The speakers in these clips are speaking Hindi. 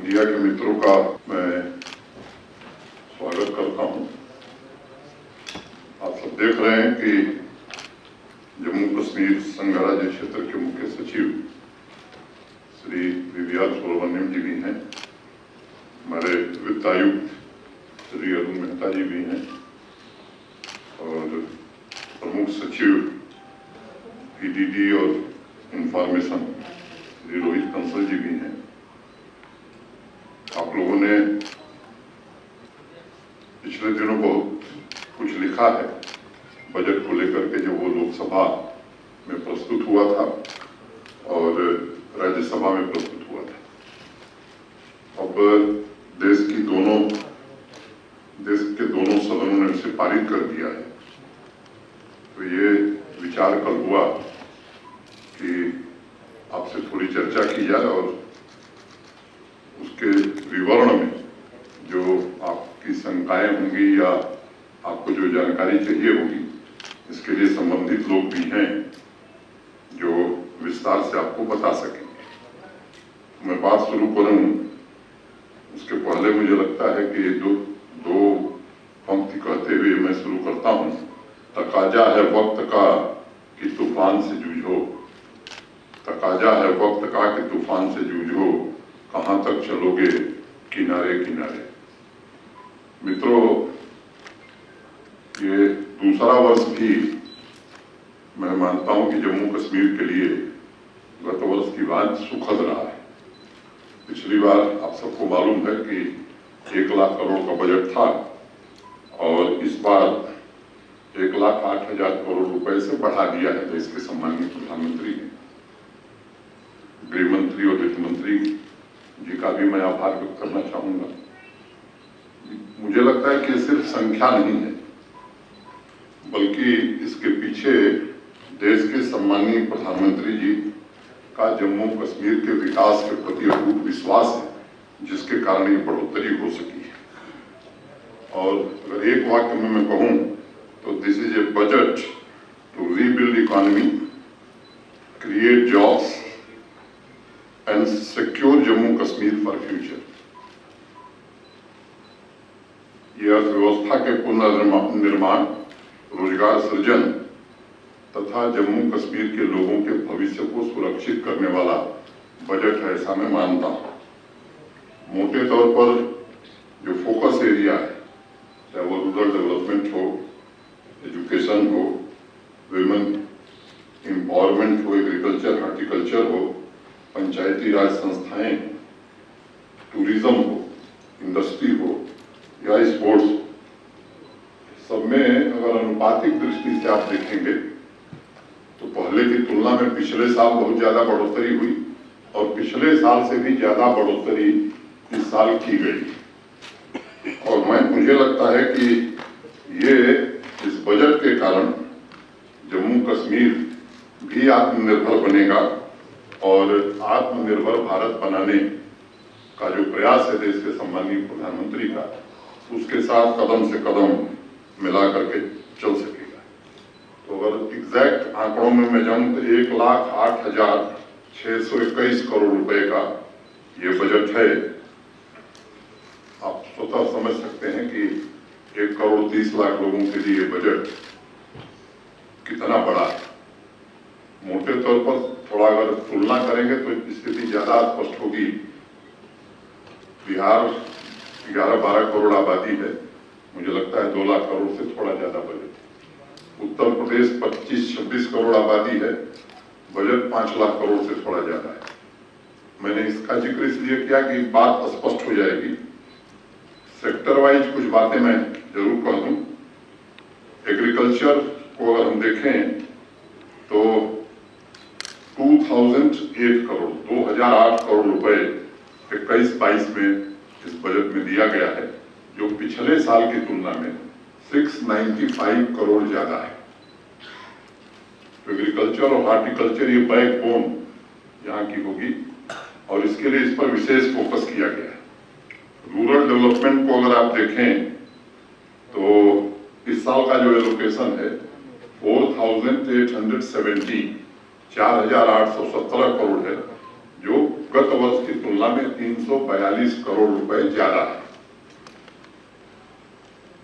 मीडिया के मित्रों का मैं स्वागत करता हूं। आप सब देख रहे हैं कि जम्मू कश्मीर संघ राज्य क्षेत्र के मुख्य सचिव श्री वी.वी.आर. सुब्रमण्यम जी भी हैं, हमारे वित्त आयुक्त श्री अरुण मेहता जी भी हैं और प्रमुख सचिव पीडीडी और इंफॉर्मेशन श्री रोहित कंसल जी भी हैं। आप लोगों ने पिछले दिनों बहुत कुछ लिखा है बजट को लेकर के, जो वो लोकसभा में प्रस्तुत हुआ था और राज्यसभा में प्रस्तुत हुआ था। अब देश के दोनों सदनों ने उसे पारित कर दिया है। तो ये विचार कल हुआ कि आपसे थोड़ी चर्चा की जाए और उसके विवरण में जो आपकी शंकाएं होंगी या आपको जो जानकारी चाहिए होगी, इसके लिए संबंधित लोग भी हैं जो विस्तार से आपको बता सकेंगे। मैं बात शुरू करूं उसके पहले मुझे लगता है कि दो पंक्ति कहते हुए मैं शुरू करता हूं। तकाजा है वक्त का कि तूफान से जूझो, तकाजा है वक्त का कि तूफान से जूझो, कहां तक चलोगे किनारे किनारे। मित्रों, ये दूसरा वर्ष भी मैं मानता हूं कि जम्मू कश्मीर के लिए गत वर्ष की बात सुखद रहा है। पिछली बार आप सबको मालूम है कि 1 लाख करोड़ का बजट था और इस बार 1,08,000 करोड़ रुपए से बढ़ा दिया है देश के सम्माननीय प्रधानमंत्री ने। गृह मंत्री और वित्त मंत्री जी का भी मैं आभार व्यक्त करना चाहूंगा। मुझे लगता है कि सिर्फ संख्या नहीं है, बल्कि इसके पीछे देश के सम्माननीय प्रधानमंत्री जी का जम्मू कश्मीर के विकास के प्रति अटूट विश्वास है, जिसके कारण ये बढ़ोतरी हो सकी है। और अगर एक वाक्य में मैं कहूं तो this is a budget to rebuild economy, create jobs and secure Jammu Kashmir for future. यह अर्थव्यवस्था के पुनर्निर्माण, रोजगार सृजन तथा जम्मू कश्मीर के लोगों के भविष्य को सुरक्षित करने वाला बजट है, ऐसा मैं मानता हूं। मोटे तौर पर जो फोकस एरिया है, चाहे वो रूरल डेवलपमेंट हो, एजुकेशन हो, विमेन एम्पावरमेंट हो, एग्रीकल्चर हॉर्टिकल्चर हो, पंचायती राज संस्थाएं, टूरिज्म हो, इंडस्ट्री हो या स्पोर्ट्स, सब में अगर अनुपातिक दृष्टि से आप देखेंगे तो पहले की तुलना में पिछले साल बहुत ज्यादा बढ़ोतरी हुई और पिछले साल से भी ज्यादा बढ़ोतरी इस साल की गई। और मुझे लगता है कि ये इस बजट के कारण जम्मू कश्मीर भी आत्मनिर्भर बनेगा और आत्मनिर्भर भारत बनाने का जो प्रयास है देश के सम्माननीय प्रधानमंत्री का, उसके साथ कदम से कदम मिला करके चल सकेगा। तो अगर एग्जैक्ट आंकड़ों में मैं जाऊं तो 1,08,621 करोड़ रुपए का ये बजट है। आप स्वतः समझ सकते हैं कि 1,30,00,000 लोगों के लिए बजट कितना बड़ा है। मोटे तौर पर थोड़ा अगर तुलना करेंगे तो स्थिति ज्यादा स्पष्ट होगी। बिहार 11-12 करोड़ आबादी है, मुझे लगता है 2 लाख करोड़ से थोड़ा ज्यादा बजट है। उत्तर प्रदेश 25-26 करोड़ आबादी है, बजट 5 लाख करोड़ से थोड़ा ज्यादा है। मैंने इसका जिक्र इसलिए किया कि बात स्पष्ट हो जाएगी। सेक्टर वाइज कुछ बातें मैं जरूर कह दूं। एग्रीकल्चर को अगर हम देखें तो 2008 करोड़ रुपए 21-22 में इस बजट में दिया गया है, जो पिछले साल की तुलना में 695 करोड़ ज्यादा है। तो एग्रीकल्चर और हॉर्टिकल्चर ये बैकबोन यहाँ की होगी और इसके लिए इस पर विशेष फोकस किया गया है। रूरल डेवलपमेंट को अगर आप देखें तो इस साल का जो एलोकेशन है 4,817 करोड़ है, जो गत वर्ष की तुलना में 342 करोड़ रुपए ज्यादा है।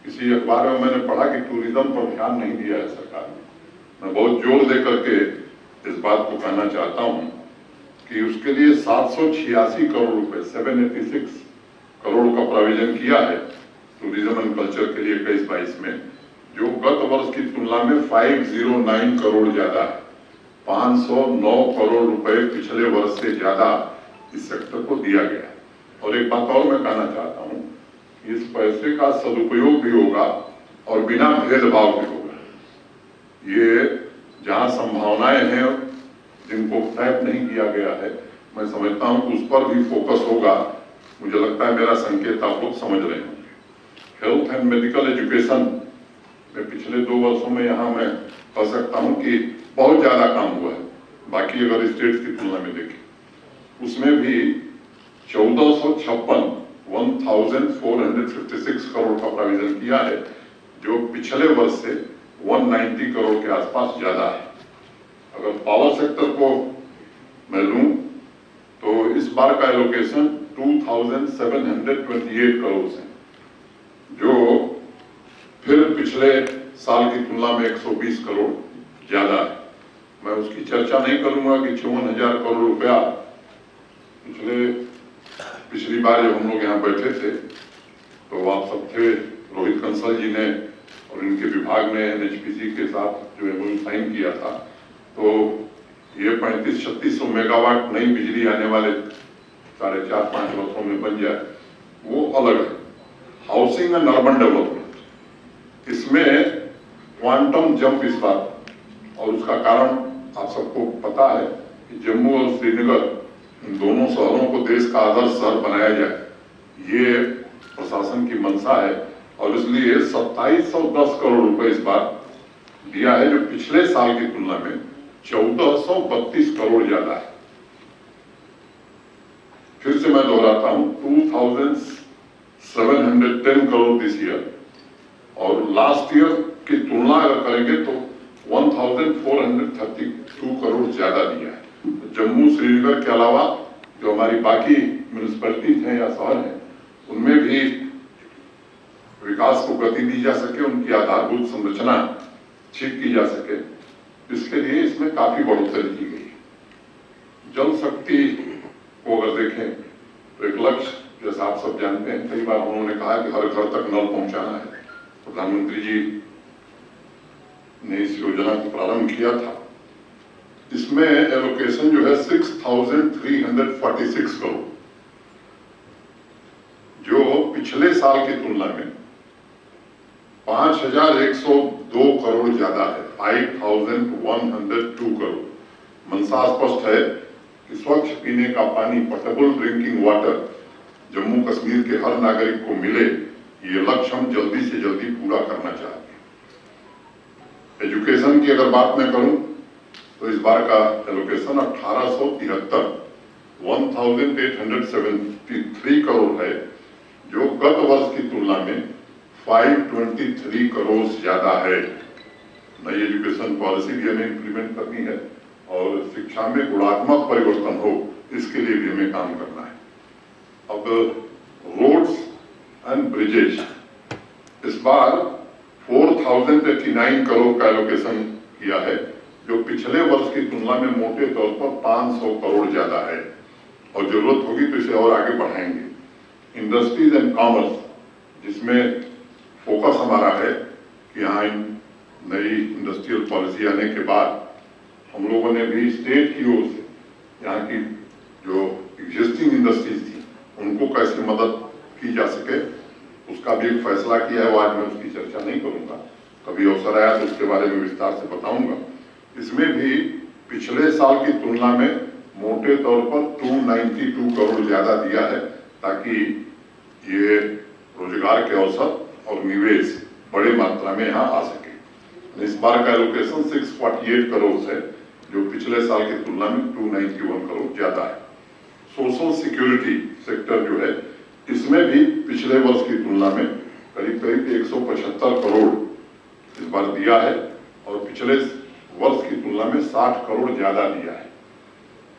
किसी अखबार में मैंने पढ़ा कि टूरिज्म पर ध्यान नहीं दिया है सरकार ने। मैं बहुत जोर दे करके इस बात को कहना चाहता हूं कि उसके लिए 786 करोड़ रुपए 786 करोड़ का प्रोविजन किया है टूरिज्म एंड कल्चर के लिए 21-22 में, जो गत वर्ष की तुलना में 509 करोड़ ज्यादा है। 509 करोड़ रुपए पिछले वर्ष से ज्यादा इस सेक्टर को दिया गया। और एक बात और मैं कहना चाहता हूं, इस पैसे का सदुपयोग भी होगा और बिना भेदभाव भी होगा। ये जहां संभावनाएं हैं जिनको टैप नहीं किया गया है, मैं समझता हूं कि उस पर भी फोकस होगा। मुझे लगता है मेरा संकेत आप लोग समझ रहे होंगे। हेल्थ एंड मेडिकल एजुकेशन में पिछले 2 वर्षों में यहाँ मैं कह सकता हूं कि बहुत ज्यादा काम हुआ है। बाकी अगर स्टेट्स की तुलना में देखें उसमें भी 1456 करोड़ का प्रोविजन किया है, जो पिछले वर्ष से 190 करोड़ के आसपास ज्यादा है। अगर पावर सेक्टर को मैं लूं तो इस बार का एलोकेशन 2728 करोड़ से, जो फिर पिछले साल की तुलना में 120 करोड़ ज्यादा है। मैं उसकी चर्चा नहीं करूंगा कि 54,000 करोड़ रुपया पिछली बार जब हम लोग यहाँ बैठे थे तो आप सब थे, रोहित कंसल जी ने और इनके विभाग ने एनएचपीसी के साथ जो एमओयू साइन किया था, तो ये 3500-3600 मेगावाट नई बिजली आने वाले 4.5-5 वर्षों में बन जाए, वो अलग है। हाउसिंग एंड अर्बन डेवलपमेंट, इसमें क्वांटम जंप इस बार, और उसका कारण आप सबको पता है कि जम्मू और श्रीनगर इन दोनों शहरों को देश का आदर्श शहर बनाया जाए, ये प्रशासन की मंशा है। और इसलिए 2710 करोड़ रुपए इस बार दिया है, जो पिछले साल की तुलना में 1432 करोड़ ज्यादा है। फिर से मैं दोहराता हूं, 2710 करोड़ दिस ईयर, और लास्ट ईयर की तुलना अगर करेंगे तो 1432 करोड़ ज्यादा दिया है। जम्मू श्रीनगर के अलावा जो हमारी बाकी म्यूनिसिपैलिटीज हैं या शहर हैं, उनमें भी विकास को गति दी जा सके, उनकी आधारभूत संरचना ठीक की जा सके, इसके लिए इसमें काफी बढ़ोतरी की गई। जल शक्ति को अगर देखें तो एक लक्ष्य, जैसा आप सब जानते हैं, कई बार उन्होंने कहा कि हर घर तक नल पहुंचाना है। प्रधानमंत्री जी ने इस योजना को प्रारंभ किया था। इसमें एलोकेशन जो है 6346 करोड़, जो पिछले साल की तुलना में 5102 करोड़ ज्यादा है, 5102 करोड़। मंशा स्पष्ट है कि स्वच्छ पीने का पानी, portable drinking water, Jammu Kashmir के हर नागरिक को मिले, ये लक्ष्य हम जल्दी से जल्दी पूरा करना चाहते हैं। एजुकेशन की अगर बात मैं करूं तो इस बार का एलोकेशन 1873 करोड़ है, जो गत वर्ष की तुलना में 523 करोड़ ज्यादा है। नई एजुकेशन पॉलिसी भी हमें इंप्लीमेंट करनी है और शिक्षा में गुणात्मक परिवर्तन हो, इसके लिए भी हमें काम करना है। अब रोड्स एंड ब्रिजेज, इस बार 4089 करोड़ का एलोकेशन किया है, जो पिछले वर्ष की तुलना में मोटे तौर पर 500 करोड़ ज्यादा है, और जरूरत होगी तो इसे और आगे बढ़ाएंगे। इंडस्ट्रीज एंड कॉमर्स, जिसमें फोकस हमारा है कि यहाँ नई इंडस्ट्रियल पॉलिसी आने के बाद हम लोगों ने भी स्टेट की ओर से यहाँ की जो एग्जिस्टिंग इंडस्ट्रीज थी उनको कैसे मदद की जा सके, उसका भी एक फैसला किया है। वो आज मैं उसकी चर्चा नहीं करूंगा, कभी अवसर आया तो उसके बारे में विस्तार से बताऊंगा। इसमें भी पिछले साल की तुलना में मोटे तौर पर 292 करोड़ ज्यादा दिया है, ताकि ये रोजगार के अवसर और निवेश बड़ी मात्रा में यहाँ आ सके। इस बार का एलोकेशन 648 करोड़ है, जो पिछले साल की तुलना में 291 करोड़ ज्यादा है। सोशल सिक्योरिटी सेक्टर जो है, इसमें भी पिछले वर्ष की तुलना में करीब 175 करोड़ इस बार दिया है, और पिछले वर्ष की तुलना में 60 करोड़ ज्यादा दिया है।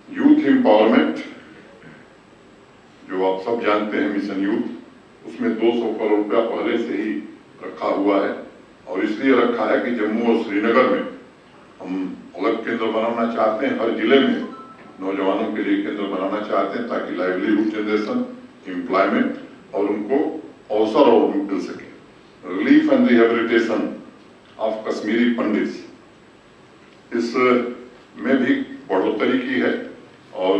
यूथ एम्पावरमेंट जो आप सब जानते हैं मिशन यूथ, उसमें 200 करोड़ रुपया पहले से ही रखा हुआ है और इसलिए रखा है कि जम्मू और श्रीनगर में हम अलग केंद्र बनाना चाहते हैं। हर जिले में नौजवानों के लिए केंद्र बनाना चाहते हैं ताकि लाइवलीहुड जनरेशन, एम्प्लॉयमेंट और उनको अवसर और मिल सके। Relief and rehabilitation of Kashmiri pandits, इस में भी बढ़ोतरी की है और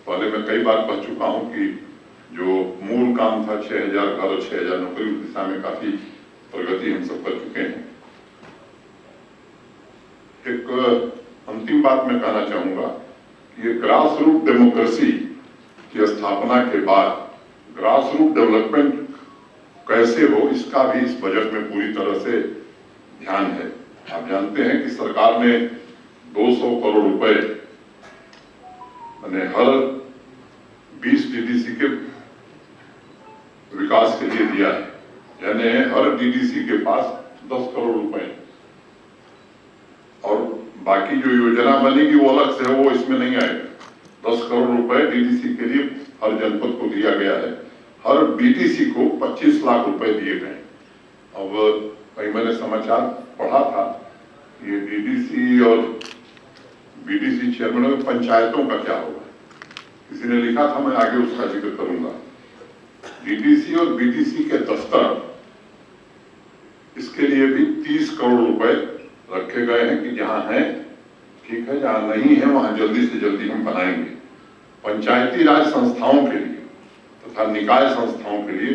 पहले मैं कई बार कह चुका हूं कि जो मूल काम था 6000 घर और 6000 नौकरी, उस दिशा में काफी प्रगति हम सब कर चुके हैं। एक अंतिम बात मैं कहना चाहूंगा कि ये ग्रास रूट डेमोक्रेसी की स्थापना के बाद ग्रास रूट डेवलपमेंट कैसे हो, इसका भी इस बजट में पूरी तरह से ध्यान है। आप जानते हैं कि सरकार ने 200 करोड़ रुपए मैंने हर 20 डीडीसी के विकास के लिए दिया है, यानी हर डीडीसी के पास 10 करोड़ रुपए और बाकी जो योजना बनेगी वो अलग से है, वो इसमें नहीं आएगा। 10 करोड़ रुपए डीडीसी के लिए हर जनपद को दिया गया है। हर बीटीसी को 25 लाख रुपए दिए गए। अब कहीं मैंने समाचार पढ़ा था, ये डीडीसी और बीडीसी चेयरमैनों में पंचायतों का क्या होगा, किसी ने लिखा था, मैं आगे उसका जिक्र करूंगा। डीडीसी और बीडीसी के दफ्तर, इसके लिए भी 30 करोड़ रुपए रखे गए हैं कि जहां है ठीक है, जहां नहीं है वहां जल्दी से जल्दी हम बनाएंगे। पंचायती राज संस्थाओं के लिए तथा निकाय संस्थाओं के लिए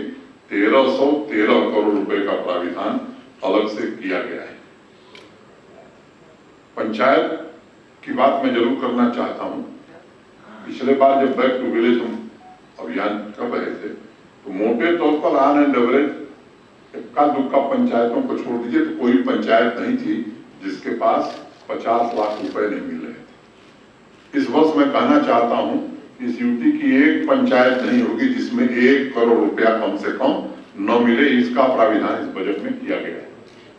1313 करोड़ रुपए का प्राविधान अलग से किया गया है। पंचायत की बात मैं जरूर करना चाहता हूं। पिछले बार जब बैक टू विलेज हम अभियान कर रहे थे तो मोटे तौर पर ऑन एंड एवरेज इक्का दुक्का पंचायतों को छोड़ दीजिए तो कोई पंचायत नहीं थी जिसके पास 50 लाख रुपए नहीं मिल रहे थे। इस वर्ष मैं कहना चाहता हूं कि इस यूटी की एक पंचायत नहीं होगी जिसमें 1 करोड़ रुपया कम से कम न मिले, इसका प्राविधान इस बजट में किया गया है।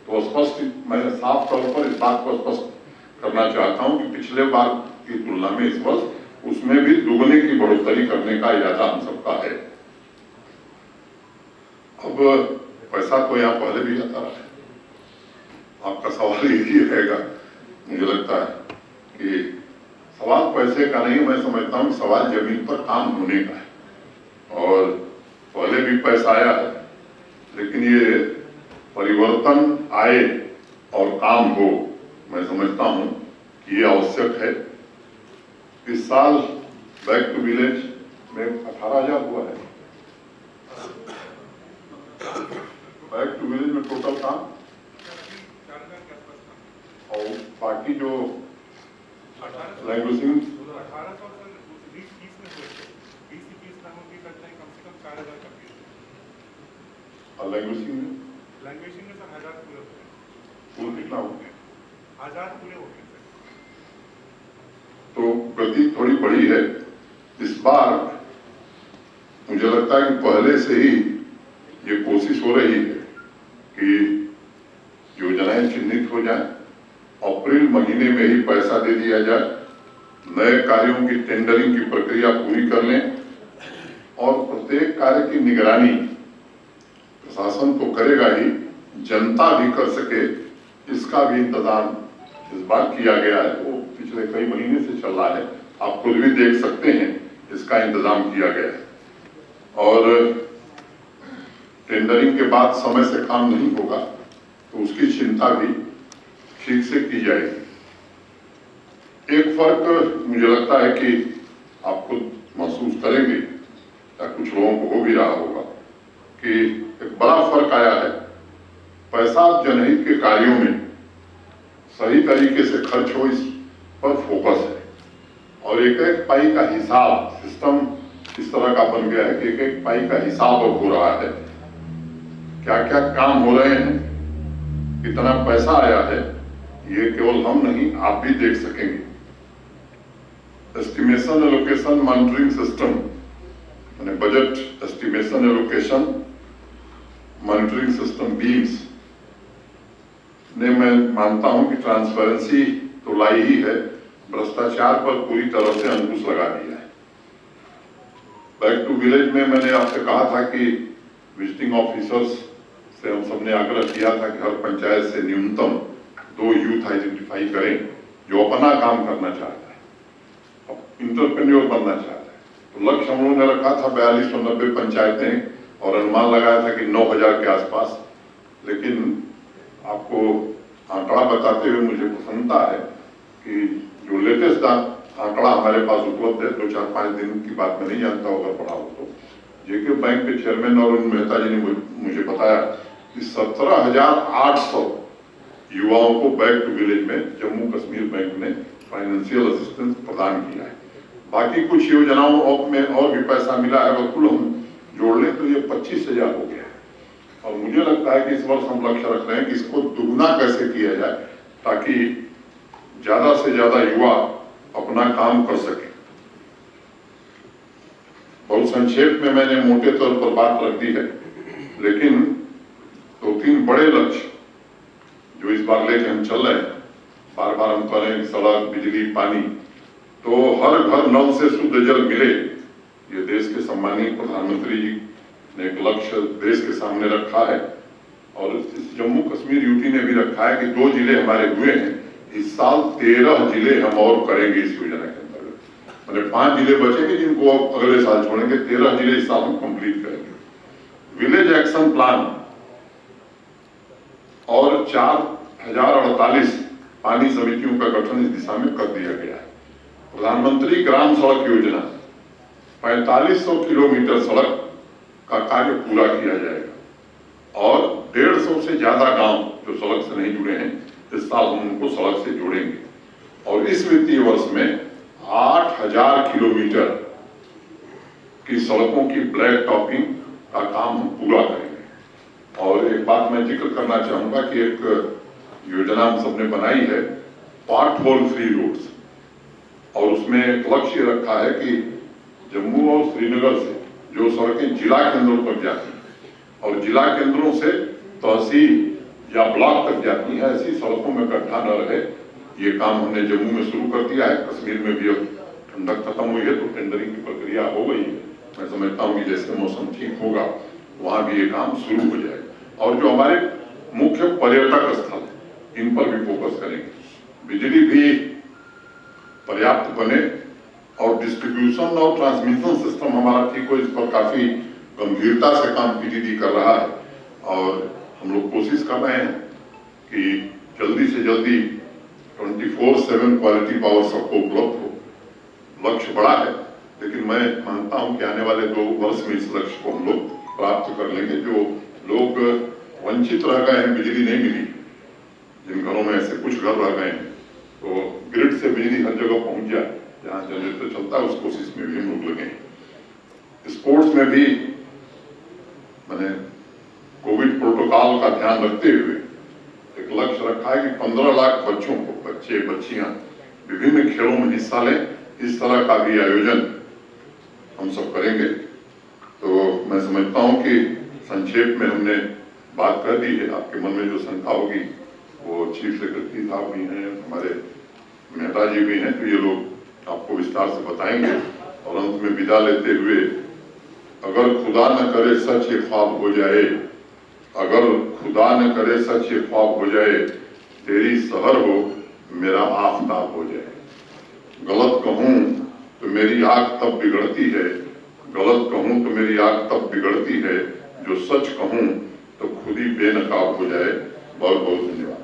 तो स्पष्ट मैं साफ तौर पर इस बात को स्पष्ट करना चाहता हूं कि पिछले बार की तुलना में इस वर्ष उसमें भी दुगने की बढ़ोतरी करने का इरादा हम सबका है। अब पैसा तो यहाँ पहले भी आता रहा है। आपका सवाल यही रहेगा, मुझे लगता है कि सवाल पैसे का नहीं, मैं समझता हूँ सवाल जमीन पर काम होने का है। और पहले भी पैसा आया है, लेकिन ये परिवर्तन आए और काम हो, मैं समझता हूँ कि ये आवश्यक है। इस साल बैक टू विलेज में 18,000 हुआ है। बैक टू विलेज में टोटल काम और बाकी जो लैंग्वेजिंग 1800 और लैंग्वेजिंग में सर 1000 पूरे हो गए। कुल कितना हो गया? 1000 पूरे हो गए सर। तो गति थोड़ी बड़ी है इस बार। मुझे लगता है कि पहले से ही ये कोशिश हो रही है कि योजनाएं चिन्हित हो जाए, अप्रैल महीने में ही पैसा दे दिया जाए, नए कार्यों की टेंडरिंग की प्रक्रिया पूरी कर लें और प्रत्येक कार्य की निगरानी प्रशासन तो करेगा ही, जनता भी कर सके, इसका भी इंतजाम इस बार किया गया है। वो पिछले कई महीने से चल रहा है, आप खुद भी देख सकते हैं, इसका इंतजाम किया गया है। और टेंडरिंग के बाद समय से काम नहीं होगा तो उसकी चिंता भी ठीक से की जाएगी। एक फर्क मुझे लगता है कि आप खुद महसूस करेंगे या कुछ लोगों को हो भी रहा होगा कि एक बड़ा फर्क आया है। पैसा जनहित के कार्यों में सही तरीके से खर्च हो, इस पर फोकस है और एक एक पाई का हिसाब, सिस्टम इस तरह का बन गया है कि एक एक पाई का हिसाब अब हो रहा है। क्या क्या काम हो रहे हैं, कितना पैसा आया है, ये केवल हम नहीं आप भी देख सकेंगे। एस्टिमेशन एलोकेशन मॉनिटरिंग सिस्टम, यानी budget estimation allocation monitoring system beams ने, मैं मानता हूं कि ट्रांसपेरेंसी तो लाई ही है, भ्रष्टाचार पर पूरी तरह से अंकुश लगा दिया है। बैक टू विलेज में मैंने आपसे कहा था कि विजिटिंग ऑफिसर्स से हम सबने आग्रह किया था कि हर पंचायत से न्यूनतम 2 यूथ आइडेंटिफाई करें जो अपना काम करना चाहता है, इंटरप्रेन्योर बनना चाहता है। तो लक्ष्य हम लोगों ने रखा था 4290 पंचायतें और अनुमान लगाया था कि 9000 के आसपास। लेकिन आपको आंकड़ा बताते हुए मुझे प्रसन्नता है कि जो लेटेस्ट आंकड़ा हमारे पास उपलब्ध है, 2-4-5 दिन की बात मैं नहीं जानता अगर पढ़ा हो तो, जेके बैंक के चेयरमैन और मेहता जी ने मुझे बताया कि 17,800 युवाओं को बैक टू विलेज में जम्मू कश्मीर बैंक ने फाइनेंशियल असिस्टेंस प्रदान किया है। बाकी कुछ योजनाओं में और भी पैसा मिला है, अगर कुल हम जोड़ लें तो ये 25,000 हो गया है। और मुझे लगता है कि इस वर्ष हम लक्ष्य रख रहे हैं कि इसको दुगना कैसे किया जाए ताकि ज्यादा से ज्यादा युवा अपना काम कर सके। बहुत संक्षेप में मैंने मोटे तौर पर बात रख दी है, लेकिन 2-3 बड़े लक्ष्य जो इस बार लेके हम चल रहे हैं, बार बार हम कह रहे हैं कि सड़क, बिजली, पानी, तो हर घर नल से शुद्ध जल मिले, ये देश के सम्मानीय प्रधानमंत्री जी ने एक लक्ष्य देश के सामने रखा है। और इस जम्मू कश्मीर यूटी ने भी रखा है कि 2 जिले हमारे हुए हैं, इस साल 13 जिले हम और करेंगे इस योजना के अंतर्गत। मतलब 5 जिले बचेंगे जिनको अगले साल छोड़ेंगे, 13 जिले इस साल हम कंप्लीट करेंगे। विलेज एक्शन प्लान और 4048 पानी समितियों का गठन इस दिशा में कर दिया गया है। प्रधानमंत्री ग्राम सड़क योजना 4500 किलोमीटर सड़क का कार्य पूरा किया जाएगा और 150 से ज्यादा गांव जो सड़क से नहीं जुड़े हैं, इस साल हम उनको सड़क से जोड़ेंगे। और इस वित्तीय वर्ष में 8000 किलोमीटर की सड़कों की ब्लैक टॉपिंग का काम हम पूरा करेंगे। और एक बात मैं जिक्र करना चाहूंगा कि एक योजना हम सबने बनाई है, पार्ट होल फ्री रोड्स, और उसमें एक लक्ष्य रखा है कि जम्मू और श्रीनगर से जो सड़कें जिला केंद्रों तक जाती हैं और जिला केंद्रों से तहसील या ब्लॉक तक जाती है, ऐसी सड़कों में गड्ढा न रहे। ये काम हमने जम्मू में शुरू कर दिया है। कश्मीर में भी अब ठंडक खत्म हुई है तो टेंडरिंग की प्रक्रिया हो गई है। मैं समझता हूँ कि जैसे मौसम ठीक होगा वहां भी ये काम शुरू हो जाएगा। और जो हमारे मुख्य पर्यटक स्थल इन पर भी फोकस करेंगे। बिजली भी पर्याप्त बने और डिस्ट्रीब्यूशन और ट्रांसमिशन सिस्टम हमारा ठीक हो, इस पर काफी गंभीरता से काम पीडीडी कर रहा है और हम लोग कोशिश कर रहे हैं कि जल्दी से जल्दी 24/7 क्वालिटी पावर सबको उपलब्ध हो। लक्ष्य बड़ा है, लेकिन मैं मानता हूं कि आने वाले 2 वर्ष में इस लक्ष्य को हम लोग प्राप्त कर लेंगे। जो लोग वंचित रह गए हैं, बिजली नहीं मिली, जिन घरों में ऐसे कुछ घर रह गए हैं, तो ग्रिड से बिजली हर जगह पहुंच जाए, जहां जनरेटर चलता है, उस कोशिश में भी हम लोग लगे हैं। स्पोर्ट्स में भी मैंने कोविड प्रोटोकॉल का ध्यान रखते हुए एक लक्ष्य रखा है कि 15 लाख बच्चों को, बच्चे बच्चियां विभिन्न खेलों में हिस्सा लें। इस तरह का भी आयोजन हम सब करेंगे। तो मैं समझता हूं कि संक्षेप में हमने बात कर दी है। आपके मन में जो शंका होगी वो चीफ सेक्रेटरी साहब भी हैं, हमारे मेहता जी भी हैं, तो ये लोग आपको विस्तार से बताएंगे। और अंत में विदा लेते हुए, अगर खुदा न करे सच ये ख्वाब हो जाए, अगर खुदा न करे सच ये ख्वाब हो जाए, तेरी सहर हो मेरा आफताब हो जाए। गलत कहूं तो मेरी आंख तब बिगड़ती है, गलत कहूं तो मेरी आंख तब बिगड़ती है, जो सच कहूं तो खुद ही बेनकाब हो जाए। बहुत बहुत धन्यवाद।